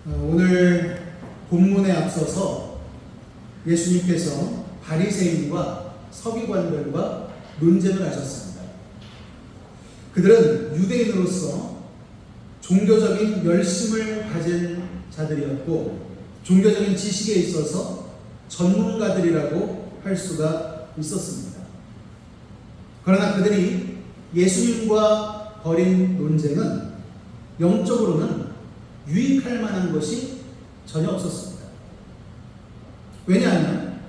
오늘 본문에 앞서서 예수님께서 바리새인과 서기관들과 논쟁을 하셨습니다. 그들은 유대인으로서 종교적인 열심을 가진 자들이었고 종교적인 지식에 있어서 전문가들이라고 할 수가 있었습니다. 그러나 그들이 예수님과 벌인 논쟁은 영적으로는 유익할 만한 것이 전혀 없었습니다. 왜냐하면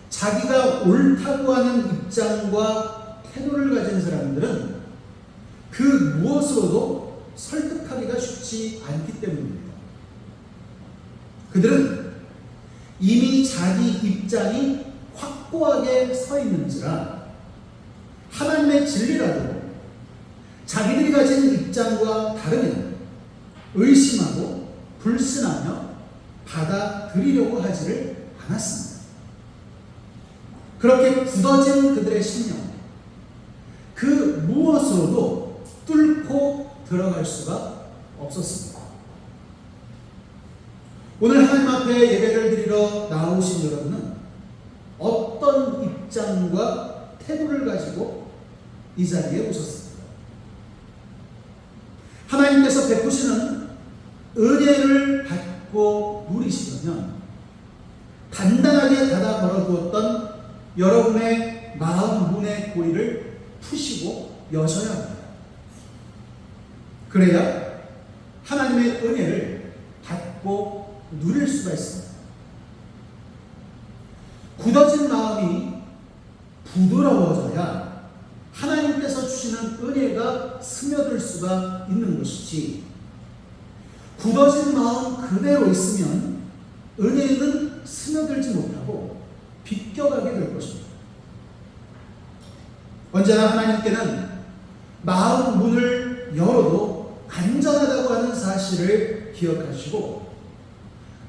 자기가 옳다고 하는 입장과 태도를 가진 사람들은 그 무엇으로도 설득하기가 쉽지 않기 때문입니다. 그들은 이미 자기 입장이 확고하게 서 있는지라 하나님의 진리라도 자기들이 가진 입장과 다르면 의심하고 불신하며 받아들이려고 하지를 않았습니다. 그렇게 굳어진 그들의 신령, 그 무엇으로도 뚫고 들어갈 수가 없었습니다. 오늘 하나님 앞에 예배를 드리러 나오신 여러분은 어떤 입장과 태도를 가지고 이 자리에 오셨습니다. 하나님께서 베푸시는 은혜를 받고 누리시려면 단단하게 닫아 걸어두었던 여러분의 마음 문의 고리를 푸시고 여셔야 합니다. 그래야 하나님의 은혜를 받고 누릴 수가 있습니다. 굳어진 마음이 부드러워져야 하나님께서 주시는 은혜가 스며들 수가 있는 것이지, 굳어진 마음 그대로 있으면 은혜는 스며들지 못하고 비껴가게 될 것입니다. 언제나 하나님께는 마음 문을 열어도 안전하다고 하는 사실을 기억하시고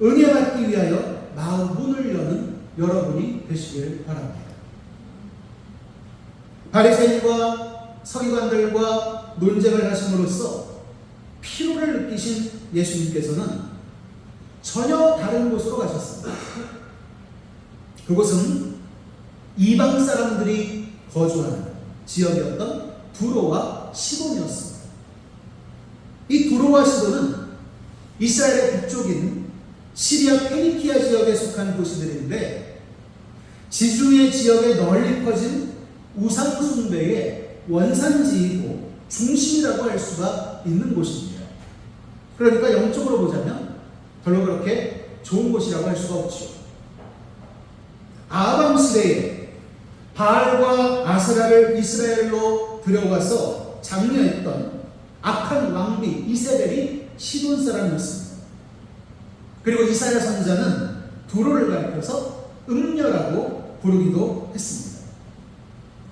은혜 받기 위하여 마음 문을 여는 여러분이 되시길 바랍니다. 바리새인과 서기관들과 논쟁을 하심으로써 피로를 느끼신 예수님께서는 전혀 다른 곳으로 가셨습니다. 그곳은 이방 사람들이 거주하는 지역이었던 두로와 시돈이었습니다. 이 두로와 시돈은 이스라엘의 북쪽인 시리아 페니키아 지역에 속한 도시들인데 지중해 지역에 널리 퍼진 우상 숭배의 원산지이고 중심이라고 할 수가 있는 곳입니다. 그러니까 영적으로 보자면 별로 그렇게 좋은 곳이라고 할 수가 없죠. 아합 시대에 바알과 아세라를 이스라엘로 들여와서 장려했던 악한 왕비 이세벨이 시돈 사람이었습니다. 그리고 이사야 선지자는 두로를 가리켜서 음녀라고 부르기도 했습니다.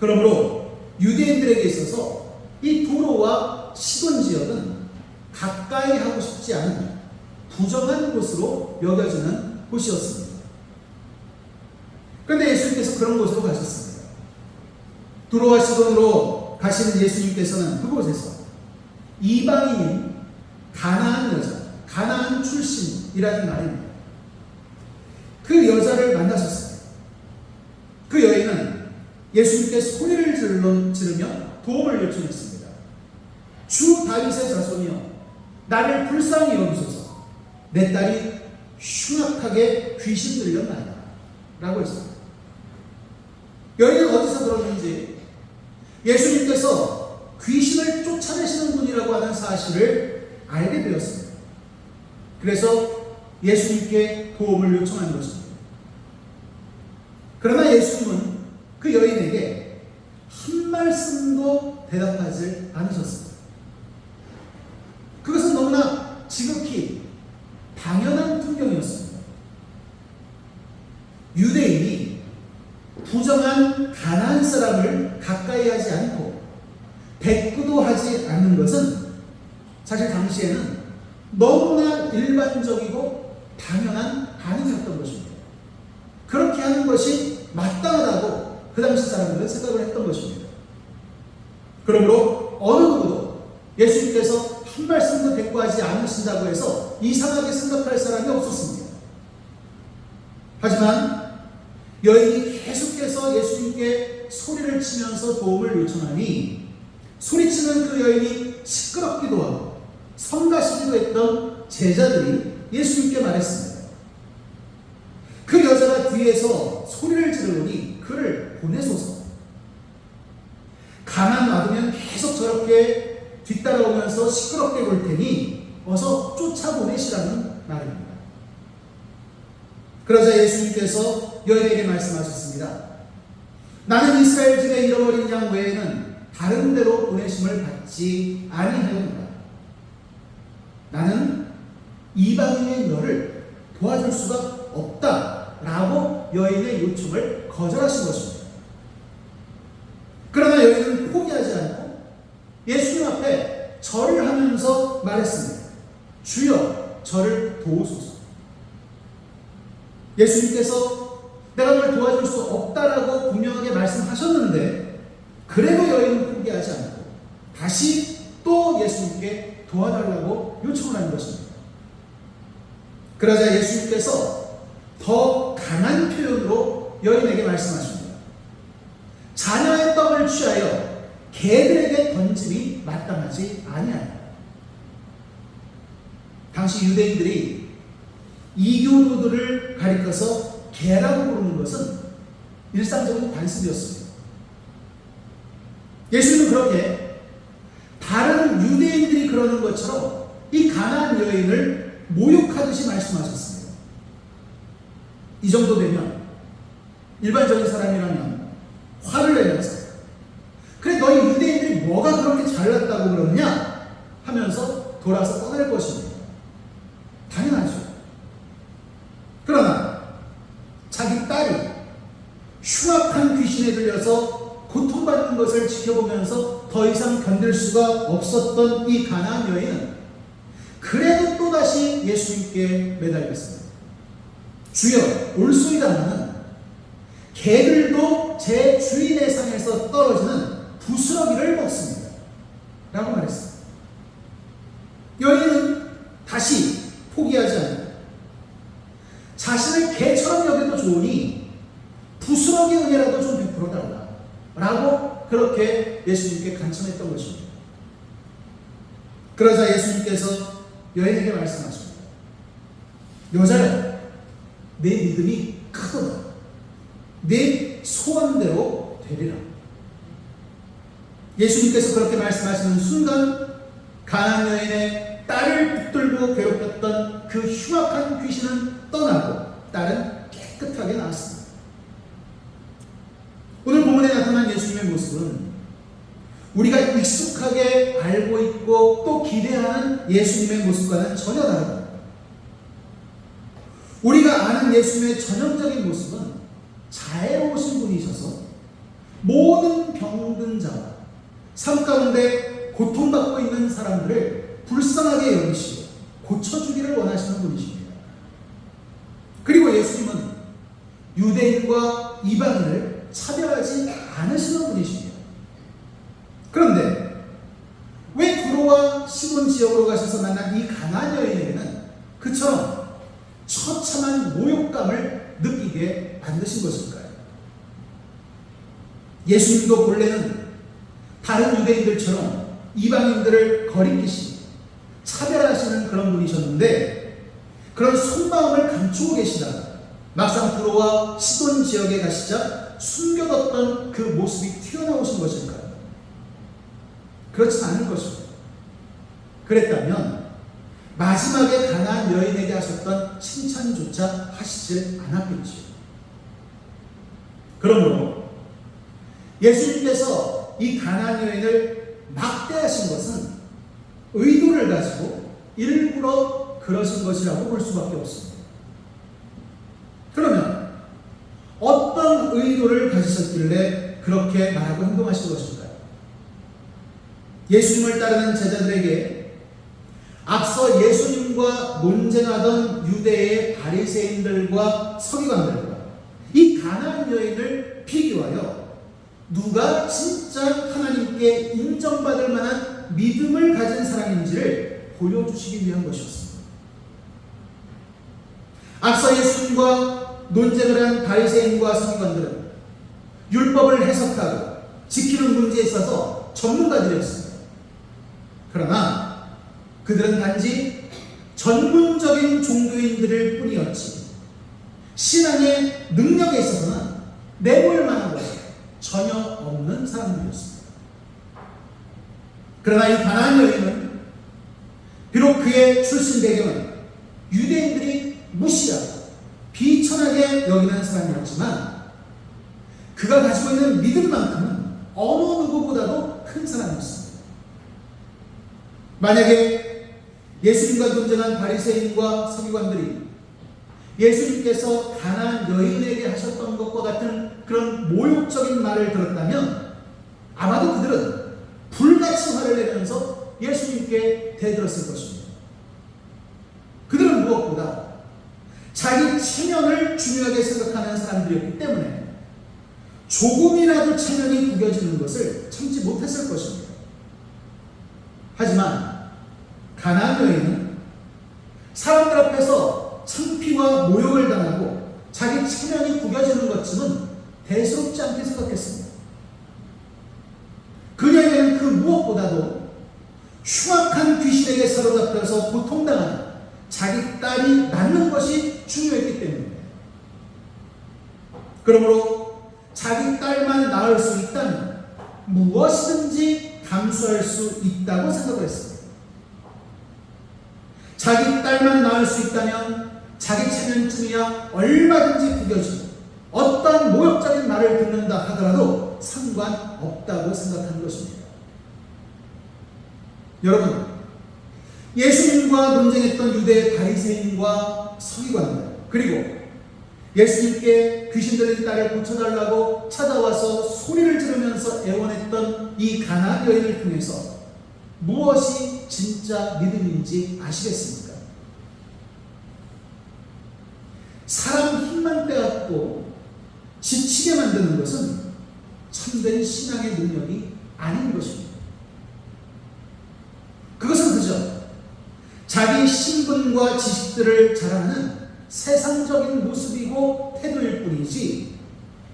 그러므로 유대인들에게 있어서 이 두로와 시돈 지역은 가까이 하고 싶지 않은 부정한 곳으로 여겨지는 곳이었습니다. 그런데 예수님께서 그런 곳으로 가셨습니다. 두로와 시돈으로 가시는 예수님께서는 그곳에서 이방인인 가나안 여자, 가나안 출신이라는 말입니다. 그 여자를 만나셨습니다. 그 여인은 예수님께 소리를 지르며 도움을 요청했습니다. 주 다윗의 자손이여, 나를 불쌍히 여기소서. 내 딸이 흉악하게 귀신 들렸나이다 라고 했습니다. 여인은 어디서 들었는지 예수님께서 귀신을 쫓아내시는 분이라고 하는 사실을 알게 되었습니다. 그래서 예수님께 도움을 요청한 것입니다. 그러나 예수님은 그 여인에게 한 말씀도 대답하지 않으셨습니다. 그것은 너무나 지극히 당연한 풍경이었습니다. 유대인이 부정한 가나안 사람을 가까이 하지 않고 대꾸도 하지 않는 것은 사실 당시에는 너무나 일반적이고 당연한 반응이었던 것입니다. 그렇게 하는 것이 마땅하다고 그 당시 사람들은 생각을 했던 것입니다. 그러므로 어느 누구도 예수님께서 한 말씀도 대꾸하지 않으신다고 해서 이상하게 생각할 사람이 없었습니다. 하지만 여인이 계속해서 예수님께 소리를 치면서 도움을 요청하니 소리치는 그 여인이 시끄럽기도 하고 성가시기도 했던 제자들이 예수님께 말했습니다. 그 여자가 뒤에서 소리를 지르니 그를 보내소서. 가만 놔두면 계속 저렇게 뒤따라오면서 시끄럽게 굴 테니 어서 쫓아보내시라는 말입니다. 그러자 예수님께서 여인에게 말씀하셨습니다. 나는 이스라엘 중에 잃어버린 양 외에는 다른 데로 보내심을 받지 아니하였노라. 나는 이방인의 너를 도와줄 수가 없다라고 여인의 요청을 거절하신 것입니다. 그러나 여인은 포기하지 않고 예수님 앞에 절을 하면서 말했습니다. 주여, 저를 도우소서. 예수님께서 내가 널 도와줄 수 없다라고 분명하게 말씀하셨는데 그래도 여인은 포기하지 않고 다시 또 예수님께 도와달라고 요청을 하는 것입니다. 그러자 예수님께서 더 강한 표현으로 여인에게 말씀하십니다. 자녀의 떡을 취하여 개들에게 던짐이 마땅하지 아니하다. 당시 유대인들이 이교도들을 가리켜서 개라고 부르는 것은 일상적인 관습이었습니다. 예수님은 그렇게 다른 유대인들이 그러는 것처럼 이 가나안 여인을 모욕하듯이 말씀하셨습니다. 이 정도 되면 일반적인 사람이라면 화를 내면서 그래 너희 유대인들이 뭐가 그렇게 잘났다고 그러느냐 하면서 돌아서 떠날 것입니다. 당연하죠. 그러나 자기 딸이 흉악한 귀신에 들려서 고통받는 것을 지켜보면서 더 이상 견딜 수가 없었던 이 가나안 여인은 그래도 또다시 예수님께 매달렸습니다. 주여, 올소이다마는 개들도 제 주인의 상에서 떨어지는 부스러기를 먹습니다. 라고 말했습니다. 여인은 다시 포기하지 않고 자신을 개처럼 여겨도 좋으니 부스러기 은혜라도 좀 베풀어 달라 라고 그렇게 예수님께 간청했던 것입니다. 그러자 예수님께서 여인에게 말씀하십니다. 여자야, 내 믿음이 크도다. 내 소원대로 되리라. 예수님께서 그렇게 말씀하시는 순간 가나안 여인의 딸을 붙들고 괴롭혔던 그 흉악한 귀신은 떠나고 딸은 깨끗하게 나았습니다. 오늘 본문에 나타난 예수님의 모습은 우리가 익숙하게 알고 있고 또 기대하는 예수님의 모습과는 전혀 다릅니다. 우리가 아는 예수님의 전형적인 모습은 자애로우신 분이셔서 모든 병든 자와 삶 가운데 고통받고 있는 사람들을 불쌍하게 여기시고 고쳐주기를 원하시는 분이십니다. 그리고 예수님은 유대인과 이방인을 차별하지 않으시는 분이십니다. 그런데 왜 두로와 시돈 지역으로 가셔서 만난 이 가나안 여인에게는 그처럼 처참한 모욕감을 느끼게 만드신 것일까요? 예수님도 본래는 다른 유대인들처럼 이방인들을 거리끼시고 차별하시는 그런 분이셨는데 그런 속마음을 감추고 계시다가 막상 두로와 시돈 지역에 가시자 숨겨뒀던 그 모습이 튀어나오신 것일까요? 그렇지 않을 것입니다. 그랬다면 마지막에 가나안 여인에게 하셨던 칭찬조차 하시질 않았겠지요. 그러므로 예수님께서 이 가나안 여인을 막대하신 것은 의도를 가지고 일부러 그러신 것이라고 볼 수밖에 없습니다. 그러면 어떤 의도를 가지셨길래 그렇게 말하고 행동하신 것일까요? 예수님을 따르는 제자들에게 앞서 예수님과 논쟁하던 유대의 바리새인들과 서기관들과 이 가나안 여인을 비교하여 누가 진짜 하나님께 인정받을 만한 만한 믿음을 가진 사람인지를 보여주시기 위한 것이었습니다. 앞서 예수님과 논쟁을 한 바리새인과 서기관들은 율법을 해석하고 지키는 문제에 있어서 전문가들이었습니다. 그러나 그들은 단지 전문적인 종교인들일 뿐이었지 신앙의 능력에 있어서는 내볼 만한 것이 전혀 없는 사람들이었습니다. 그러나 이 가나안 여인은 비록 그의 출신 배경은 유대인들이 무시하고 비천하게 여기는 사람이었지만 그가 가지고 있는 믿음만큼은 어느 누구보다도 큰 사람이었습니다. 만약에 예수님과 논쟁한 바리새인과 서기관들이 예수님께서 가나안 여인에게 하셨던 것과 같은 그런 모욕적인 말을 들었다면 아마도 그들은 불같이 화를 내면서 예수님께 대들었을 것입니다. 그들은 무엇보다 자기 체면을 중요하게 생각하는 사람들이었기 때문에 조금이라도 체면이 구겨지는 것을 참지 못했을 것입니다. 하지만 가나안 여인은 사람들 앞에서 창피와 모욕을 당하고 자기 체면이 구겨지는 것쯤은 대수롭지 않게 생각했습니다. 그녀에게는 그 무엇보다도 흉악한 귀신에게 사로잡혀서 고통당하는 자기 딸이 낫는 것이 중요했기 때문입니다. 그러므로 자기 딸만 낳을 수 있다면 무엇이든지 감수할 수 있다고 생각을 했습니다. 자기 딸만 낳을 수 있다면 자기 체면쯤이야 얼마든지 구겨지고 어떤 모욕적인 말을 듣는다 하더라도 상관없다고 생각하는 것입니다. 여러분, 예수님과 논쟁했던 유대 바리새인과 서기관들, 그리고 예수님께 귀신 들린 딸을 고쳐달라고 찾아와서 소리를 지르면서 애원했던 이 가나안 여인을 통해서 무엇이 진짜 믿음인지 아시겠습니까? 사람 힘만 빼앗고 지치게 만드는 것은 참된 신앙의 능력이 아닌 것입니다. 그것은 그저 자기 신분과 지식들을 자랑하는 세상적인 모습이고 태도일 뿐이지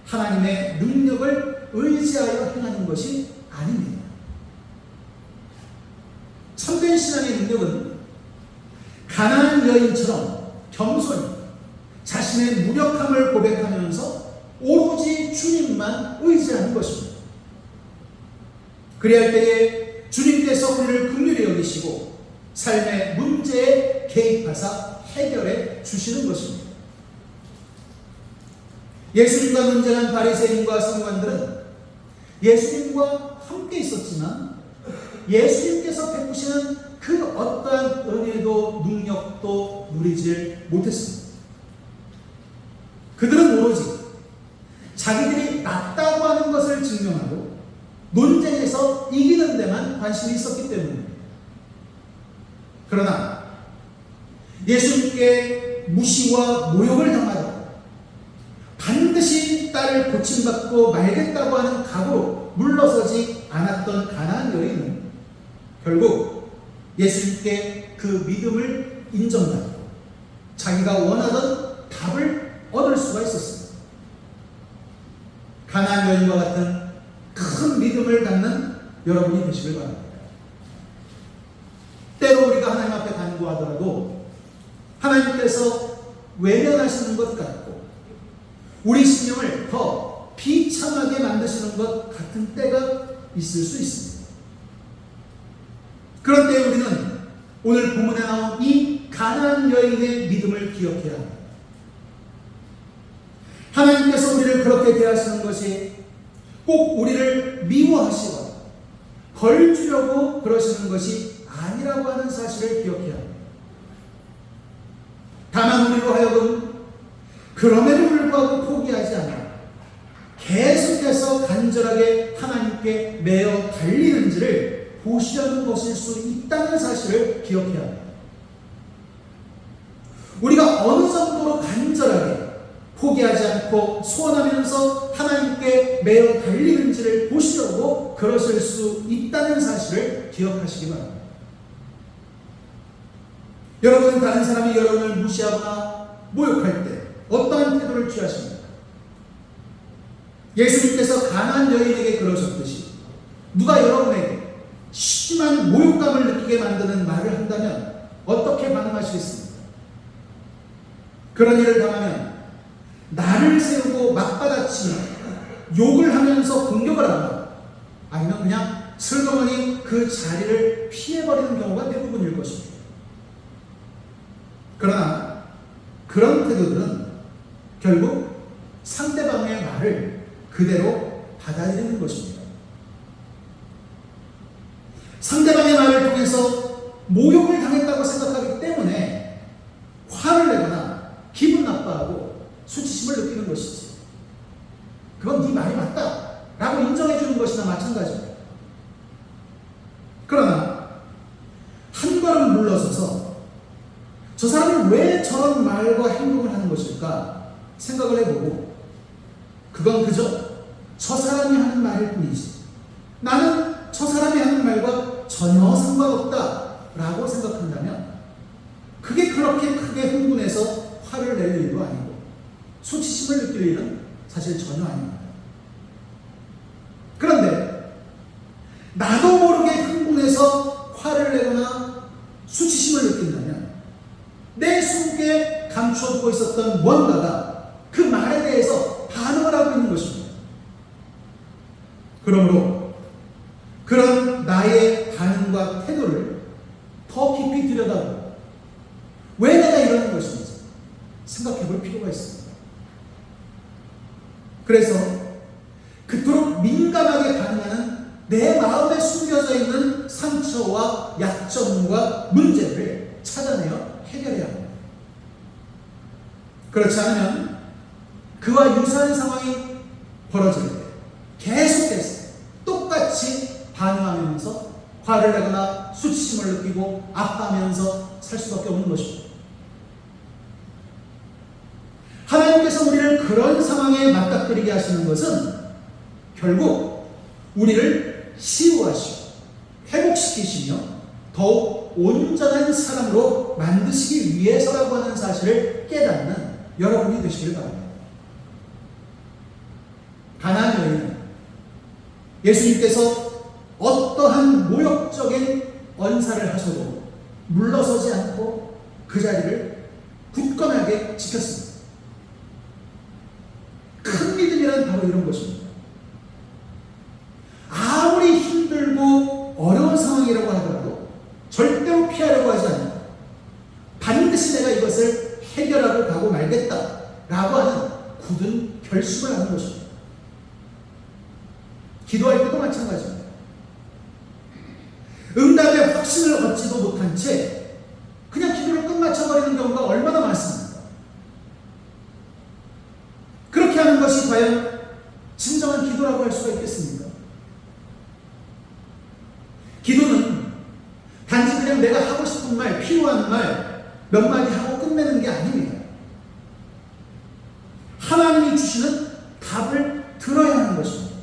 하나님의 능력을 의지하여 행하는 것이 아닙니다. 참된 신앙의 능력은 가나안 여인처럼 겸손히 자신의 무력함을 고백하면서 오로지 주님만 의지하는 것입니다. 그리할 때에 주님께서 우리를 긍휼히 여기시고 삶의 문제에 개입하사 해결해 주시는 것입니다. 예수님과 논쟁한 바리새인과 서기관들은 예수님과 함께 있었지만 예수님께서 베푸시는 그 어떠한 은혜도 능력도 누리질 못했습니다. 그들은 오로지 자기들이 낫다고 하는 것을 증명하고 논쟁에서 이기는 데만 관심이 있었기 때문입니다. 그러나 예수님께 무시와 모욕을 당하고 반드시 딸을 고침받고 말겠다고 하는 각오로 물러서지 않았던 가나안 여인은 결국 예수님께 그 믿음을 인정받고 자기가 원하던 답을 얻을 수가 있었습니다. 가나안 여인과 같은 큰 믿음을 갖는 여러분이 되시길 바랍니다. 때로 우리가 하나님 앞에 간구하더라도 하나님께서 외면하시는 것 같고 우리 심령을 더 비참하게 만드시는 것 같은 때가 있을 수 있습니다. 그런 때에 우리는 오늘 본문에 나온 이 가나안 여인의 믿음을 기억해야 합니다. 하나님께서 우리를 그렇게 대하시는 것이 꼭 우리를 미워하시거나 벌 주려고 그러시는 것이 아니라고 하는 사실을 기억해야 합니다. 다만 우리로 하여금 그럼에도 불구하고 포기하지 않아 계속해서 간절하게 하나님께 매어 달리는지를 보시려는 것일 수 있다는 사실을 기억해야 합니다. 우리가 어느 정도로 간절하게 포기하지 않고 소원하면서 하나님께 매어 달리는지를 보시려고 그러실 수 있다는 사실을 기억해야 합니다. 기억하시기 바랍니다. 여러분, 다른 사람이 여러분을 무시하거나 모욕할 때 어떠한 태도를 취하십니까? 예수님께서 가나안 여인에게 그러셨듯이 누가 여러분에게 심한 모욕감을 느끼게 만드는 말을 한다면 어떻게 반응하시겠습니까? 그런 일을 당하면 나를 세우고 맞받아치며 욕을 하면서 공격을 하거나 아니면 그냥 슬그머니 그 자리를 피해버리는 경우가 대부분일 것입니다. 그러나 그런 태도들은 결국 상대방의 말을 그대로 받아들이는 것입니다. 상대방의 말을 통해서 모욕을 당했다고 생각하기 때문에 화를 내거나 기분 나빠하고 수치심을 느끼는 것이지. 그건 네 말이 맞다 라고 인정해 주는 것이나 마찬가지입니다. 그러나 한 걸음 물러서서 저 사람이 왜 저런 말과 행동을 하는 것일까 생각을 해보고 그건 그저 저 사람이 하는 말일 뿐이지 나는 저 사람이 하는 말과 전혀 상관없다 라고 생각한다면 그게 그렇게 크게 흥분해서 화를 낼 일도 아니고 수치심을 느낄 일은 사실 전혀 아닙니다. 그런데 나도 모르게 흥분해서 화를 내거나 수치심을 느낀다면 내 속에 감춰두고 있었던 무언가가 그 말에 대해서 반응을 하고 있는 것입니다. 그러므로 그런 나의 반응과 태도를 더 깊이 들여다보고 왜 내가 이러는 것인지 생각해 볼 필요가 있습니다. 그래서 그토록 민감하게 반응하는 내 마음에 숨겨져 있는 상처와 약점과 문제를 찾아내어 해결해야 합니다. 그렇지 않으면 그와 유사한 상황이 벌어질 때 계속해서 똑같이 반응하면서 화를 내거나 수치심을 느끼고 아파하면서 살 수밖에 없는 것입니다. 하나님께서 우리를 그런 상황에 맞닥뜨리게 하시는 것은 결국 우리를 치유하시고 회복시키시며 더욱 온전한 사람으로 만드시기 위해서라고 하는 사실을 깨닫는 여러분이 되시길 바랍니다. 가나안 여인은 예수님께서 어떠한 모욕적인 언사를 하셔도 물러서지 않고 그 자리를 굳건하게 지켰습니다. 큰 믿음이란 바로 이런 것입니다. 아무리 힘들고 어려운 상황이라고 하더라도 절대로 피하려고 하지 않고 반드시 내가 이것을 해결하고 가고 말겠다라고 하는 굳은 결심을 하는 것입니다. 기도할 때도 마찬가지입니다. 응답의 확신을 얻지도 못한 채 그냥 기도를 끝마쳐버리는 경우가 얼마나 많습니까? 그렇게 하는 것이 과연 진정한 기도라고 할 수가 있겠습니까? 기도는 단지 그냥 내가 하고 싶은 말, 필요한 말 몇 마디 하고 끝내는 게 아닙니다. 하나님이 주시는 답을 들어야 하는 것입니다.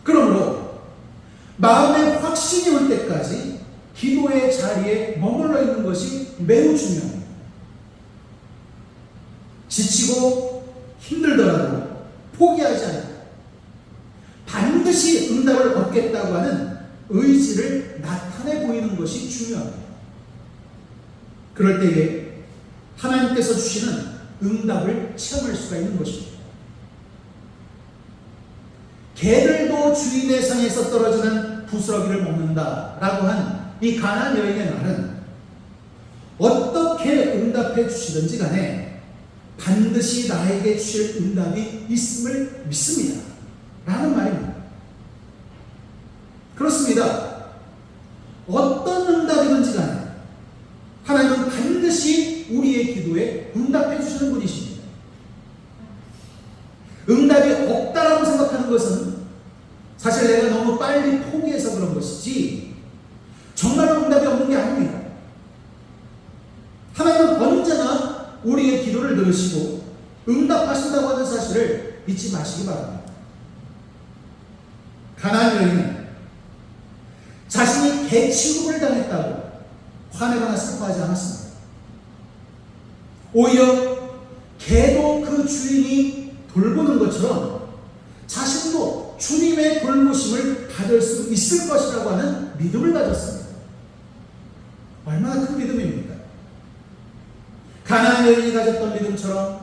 그러므로 마음의 확신이 올 때까지 기도의 자리에 머물러 있는 것이 매우 중요합니다. 지치고 힘들더라도 포기하지 않고 반드시 응답을 얻겠다고 하는 의지를 나타내 보이는 것이 중요합니다. 그럴 때에 하나님께서 주시는 응답을 체험할 수가 있는 것입니다. 개들도 주인의 상에서 떨어지는 부스러기를 먹는다라고 한 이 가나안 여인의 말은 어떻게 응답해 주시든지 간에 반드시 나에게 주실 응답이 있음을 믿습니다 라는 말입니다. 그렇습니다. 어떤 응답이든지 간에 하나님은 반드시 우리의 기도에 응답해 주시는 분이십니다. 응답이 없다라고 생각하는 것은 사실 내가 너무 빨리 포기해서 그런 것이지 정말로 응답이 없는 게 아닙니다. 하나님은 언제나 우리의 기도를 들으시고 응답하신다고 하는 사실을 잊지 마시기 바랍니다. 가나안 여인은 취급을 당했다고 화내거나 슬퍼하지 않았습니다. 오히려 개도 그 주인이 돌보는 것처럼 자신도 주님의 돌보심을 받을 수 있을 것이라고 하는 믿음을 가졌습니다. 얼마나 큰 믿음입니까? 가나안 여인이 가졌던 믿음처럼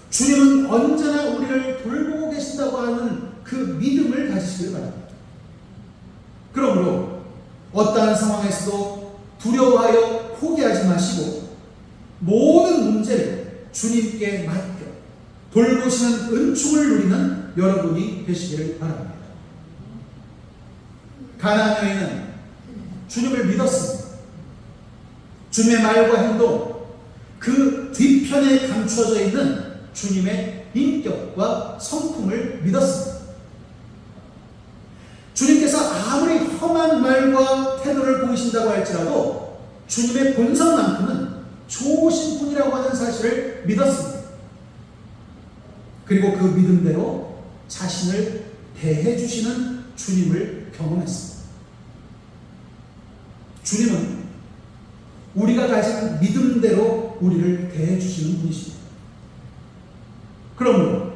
주님은 언제나 우리를 돌보고 계신다고 하는 그 믿음을 가지시길 바랍니다. 그러므로 어떠한 상황에서도 두려워하여 포기하지 마시고 모든 문제를 주님께 맡겨 돌보시는 은총을 누리는 여러분이 되시기를 바랍니다. 가나안 여인은 주님을 믿었습니다. 주님의 말과 행동, 그 뒤편에 감춰져 있는 주님의 인격과 성품을 믿었습니다. 주님께서 아무리 험한 말과 태도를 보이신다고 할지라도 주님의 본성만큼은 좋으신 분이라고 하는 사실을 믿었습니다. 그리고 그 믿음대로 자신을 대해주시는 주님을 경험했습니다. 주님은 우리가 가진 믿음대로 우리를 대해주시는 분이십니다. 그러므로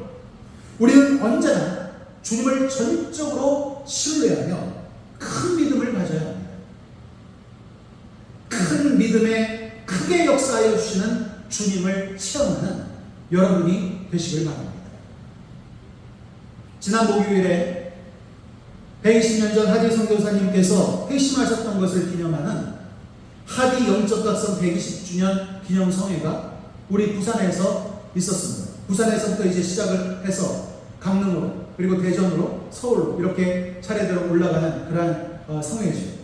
우리는 언제나 주님을 전적으로 신뢰하며 큰 믿음을 가져야 합니다. 큰 믿음에 크게 역사하여 주시는 주님을 체험하는 여러분이 되시길 바랍니다. 지난 목요일에 120년 전 하디 선교사님께서 회심하셨던 것을 기념하는 하디 영적각성 120주년 기념성회가 우리 부산에서 있었습니다. 부산에서부터 이제 시작을 해서 강릉으로 그리고 대전으로 서울로 이렇게 차례대로 올라가는 그러한 성회죠.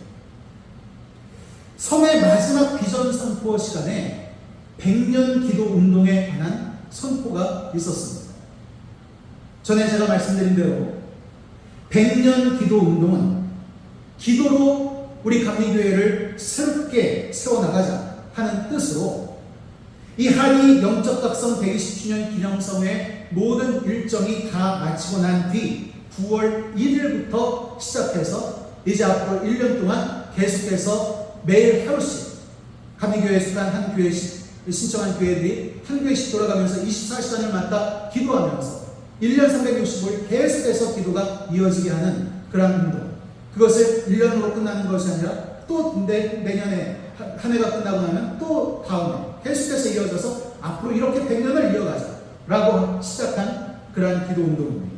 성회 마지막 비전 선포 시간에 100년 기도 운동에 관한 선포가 있었습니다. 전에 제가 말씀드린 대로 100년 기도 운동은 기도로 우리 감리교회를 새롭게 세워나가자 하는 뜻으로 이 하디 영적각성 120주년 기념성회 모든 일정이 다 마치고 난 뒤 9월 1일부터 시작해서 이제 앞으로 1년 동안 계속해서 매일 하루씩 감리교회에 속한 한 교회씩 신청한 교회들이 한 교회씩 돌아가면서 24시간을 맞다 기도하면서 1년 365일 계속해서 기도가 이어지게 하는 그런 운동. 그것을 1년으로 끝나는 것이 아니라 또 내년에 한 해가 끝나고 나면 또 다음에 계속해서 이어져서 앞으로 이렇게 100년을 이어가자 라고 시작한 그러한 기도 운동입니다.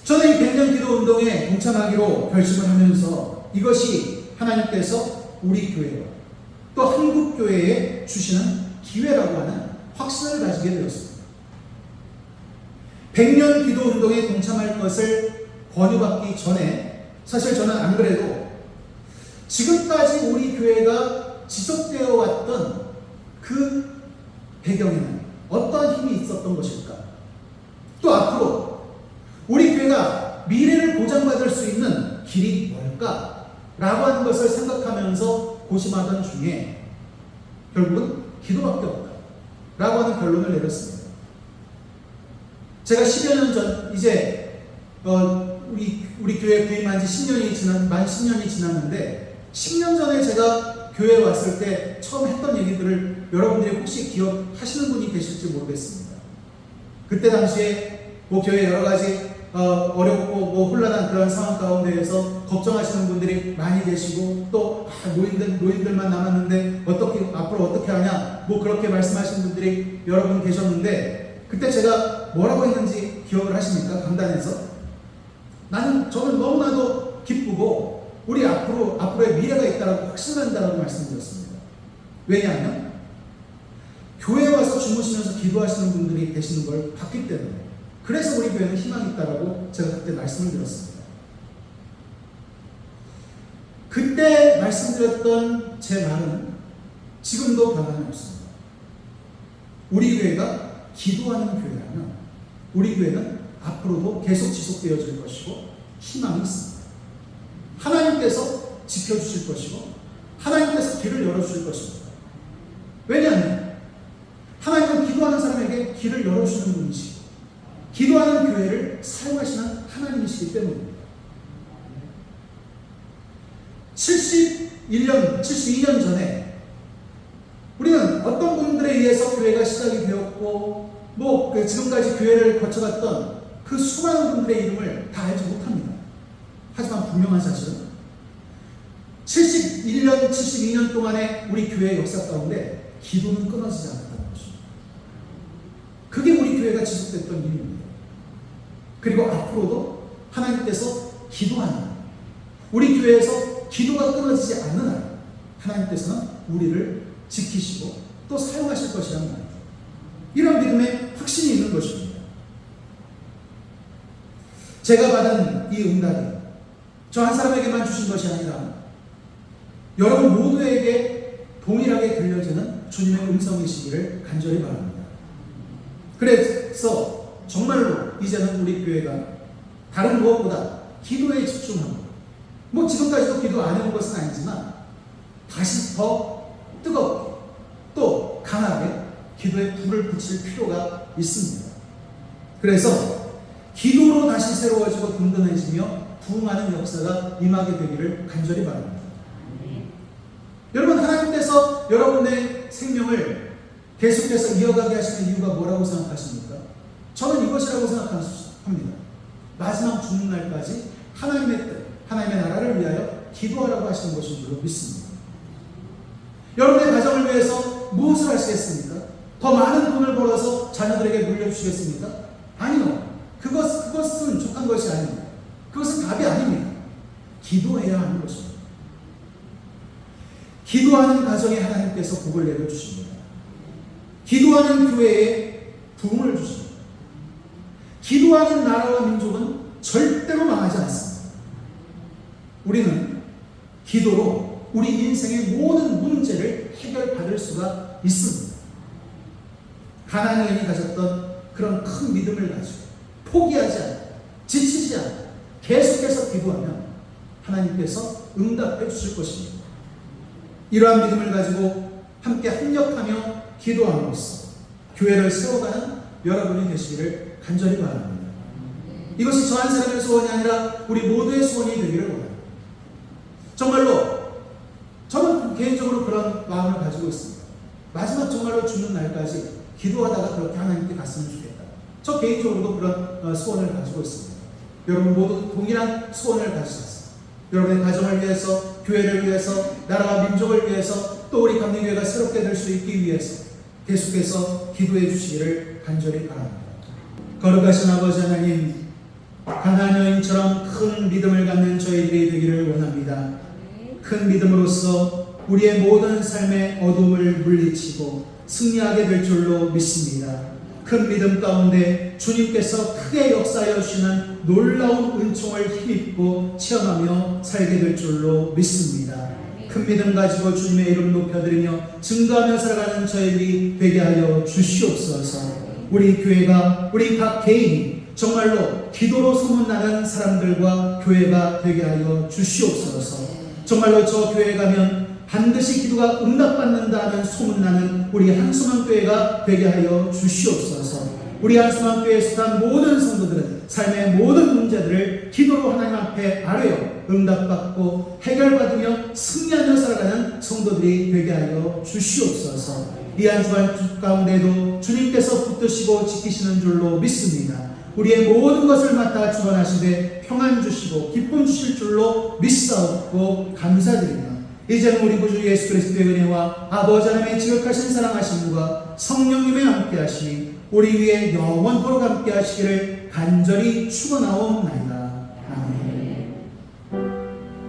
저는 이 100년 기도 운동에 동참하기로 결심을 하면서 이것이 하나님께서 우리 교회와 또 한국 교회에 주시는 기회라고 하는 확신을 가지게 되었습니다. 100년 기도 운동에 동참할 것을 권유받기 전에 사실 저는 안 그래도 지금까지 우리 교회가 지속되어 왔던 그 배경에는 어떠한 힘이 있었던 것일까? 또 앞으로 우리 교회가 미래를 보장받을 수 있는 길이 뭘까? 라고 하는 것을 생각하면서 고심하던 중에 결국은 기도밖에 없다 라고 하는 결론을 내렸습니다. 제가 10여 년 전 이제 우리 교회 부임한 지 10년이 지났는데 10년 전에 제가 교회에 왔을 때 처음 했던 얘기들을 여러분들이 혹시 기억하시는 분이 계실지 모르겠습니다. 그때 당시에 교회 여러 가지 어렵고 혼란한 그런 상황 가운데에서 걱정하시는 분들이 많이 계시고 또 노인들만 남았는데 앞으로 어떻게 하냐 그렇게 말씀하시는 분들이 여러분 계셨는데 그때 제가 뭐라고 했는지 기억을 하십니까? 강단에서 저는 너무나도 기쁘고 우리 앞으로의 미래가 있다라고 확신한다라고 말씀드렸습니다. 왜냐하면 교회에 와서 주무시면서 기도하시는 분들이 계시는 걸 봤기 때문에 그래서 우리 교회는 희망이 있다라고 제가 그때 말씀을 드렸습니다. 그때 말씀드렸던 제 말은 지금도 변함이 없습니다. 우리 교회가 기도하는 교회라면 우리 교회는 앞으로도 계속 지속되어질 것이고 희망이 있습니다. 하나님께서 지켜주실 것이고 하나님께서 길을 열어주실 것입니다. 왜냐하면 하나님은 기도하는 사람에게 길을 열어주시는 분이시고 기도하는 교회를 사용하시는 하나님이시기 때문입니다. 71년, 72년 전에 우리는 어떤 분들에 의해서 교회가 시작이 되었고 지금까지 교회를 거쳐갔던 그 수많은 분들의 이름을 다 알지 못합니다. 하지만 분명한 사실은 71년, 72년 동안의 우리 교회의 역사 가운데 기도는 끊어지지 않았다는 것입니다. 그게 우리 교회가 지속됐던 이유입니다. 그리고 앞으로도 하나님께서 기도하는, 우리 교회에서 기도가 끊어지지 않는 한 하나님께서는 우리를 지키시고 또 사용하실 것이라는 말이죠. 이런 믿음에 확신이 있는 것입니다. 제가 받은 이 응답이 저 한 사람에게만 주신 것이 아니라 여러분 모두에게 동일하게 들려지는 주님의 음성이시기를 간절히 바랍니다. 그래서 정말로 이제는 우리 교회가 다른 무엇보다 기도에 집중하고 지금까지도 기도 안 해본 것은 아니지만 다시 더 뜨겁게 또 강하게 기도에 불을 붙일 필요가 있습니다. 그래서 기도로 다시 새로워지고 든든해지며 부흥하는 역사가 임하게 되기를 간절히 바랍니다. 여러분, 하나님께서 여러분의 생명을 계속해서 이어가게 하시는 이유가 뭐라고 생각하십니까? 저는 이것이라고 생각합니다. 마지막 죽는 날까지 하나님의 뜻, 하나님의 나라를 위하여 기도하라고 하시는 것인 줄로 믿습니다. 여러분의 가정을 위해서 무엇을 하시겠습니까? 더 많은 돈을 벌어서 자녀들에게 물려주시겠습니까? 아니요. 그것은 족한 것이 아닙니다. 그것은 답이 아닙니다. 기도해야 하는 것입니다. 기도하는 가정에 하나님께서 복을 내려주십니다. 기도하는 교회에 부흥을 주십니다. 기도하는 나라와 민족은 절대로 망하지 않습니다. 우리는 기도로 우리 인생의 모든 문제를 해결받을 수가 있습니다. 가나안 여인이 가졌던 그런 큰 믿음을 가지고 포기하지 않고 지치지 않고 계속해서 기도하면 하나님께서 응답해 주실 것입니다. 이러한 믿음을 가지고 함께 협력하며 기도함으로써 교회를 세워가는 여러분이 되시기를 간절히 바랍니다. 이것이 저 한 사람의 소원이 아니라 우리 모두의 소원이 되기를 원합니다. 정말로 저는 개인적으로 그런 마음을 가지고 있습니다. 마지막 정말로 죽는 날까지 기도하다가 그렇게 하나님께 갔으면 좋겠다. 저 개인적으로도 그런 소원을 가지고 있습니다. 여러분 모두 동일한 소원을 가지셨습니다. 여러분의 가정을 위해서, 교회를 위해서, 나라와 민족을 위해서, 또 우리 감리교회가 새롭게 될 수 있기 위해서 계속해서 기도해 주시기를 간절히 바랍니다. 거룩하신 아버지 하나님, 가나안 여인처럼 큰 믿음을 갖는 저희들이 되기를 원합니다. 큰 믿음으로써 우리의 모든 삶의 어둠을 물리치고 승리하게 될 줄로 믿습니다. 큰 믿음 가운데 주님께서 크게 역사하여 주시는 놀라운 은총을 힘입고 체험하며 살게 될 줄로 믿습니다. 큰 믿음 가지고 주님의 이름 높여드리며 증거하며 살아가는 저희들이 되게 하여 주시옵소서. 우리 교회가, 우리 각 개인이 정말로 기도로 소문나는 사람들과 교회가 되게 하여 주시옵소서. 정말로 저 교회에 가면 반드시 기도가 응답받는다는 소문나는 우리 한수만 교회가 되게 하여 주시옵소서. 우리 한수만 교회에 속한 모든 성도들은 삶의 모든 문제들을 기도로 하나님 앞에 아뢰어 응답받고 해결받으며 승리하며 살아가는 성도들이 되게 하여 주시옵소서. 이 한 주간 가운데도 주님께서 붙드시고 지키시는 줄로 믿습니다. 우리의 모든 것을 맡아 주관하시되 평안 주시고 기쁨 주실 줄로 믿사옵고 감사드리며 이제는 우리 구주 예수 그리스도의 은혜와 아버지 하나님의 지극하신 사랑하심과 성령님의 함께하심이 우리 위에 영원토록 함께하시기를 간절히 축원하옵나이다.